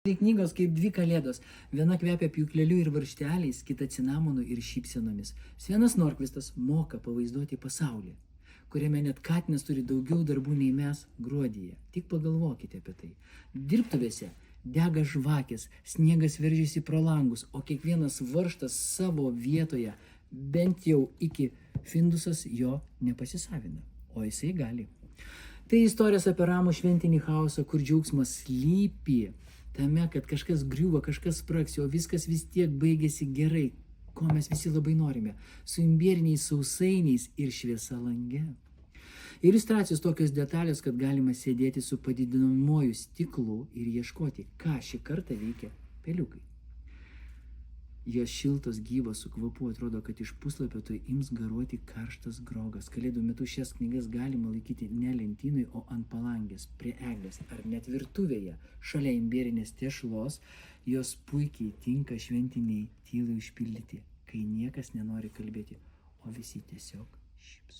Knygos kaip dvi kalėdos. Viena kvepia pjūkleliu ir varšteliais, kita cinamonu ir šypsenomis. Svenas Norkvistas moka pavaizduoti pasaulį, kuriame net katinas turi daugiau darbų nei mes gruodyje. Tik pagalvokite apie tai. Dirbtuvėse dega žvakės, sniegas veržiasi pro langus, o kiekvienas varžtas savo vietoje, bent jau iki Findusas jo nepasisavina, o jisai gali. Tai istorijos apie ramų šventinį chaosą, kur džiaugsmas slypi tame, kad kažkas griūva, kažkas spragsi, o viskas vis tiek baigėsi gerai, ko mes visi labai norime, su imbieriniais sausainiais ir šviesa lange. Iliustracijos tokios detalės, kad galima sėdėti su padidinamuoju stiklu ir ieškoti, ką šį kartą veikia peliukai. Jos šiltos, gyvos, su kvapu, atrodo, kad iš puslapio tai ims garuoti karštas grogas. Kalėdų metu šias knygas galima laikyti ne lentynai, o ant palangės, prie eglės ar net virtuvėje, šalia imbierinės tešlos. Jos puikiai tinka šventiniai tylai užpildyti, kai niekas nenori kalbėti, o visi tiesiog šypsosi.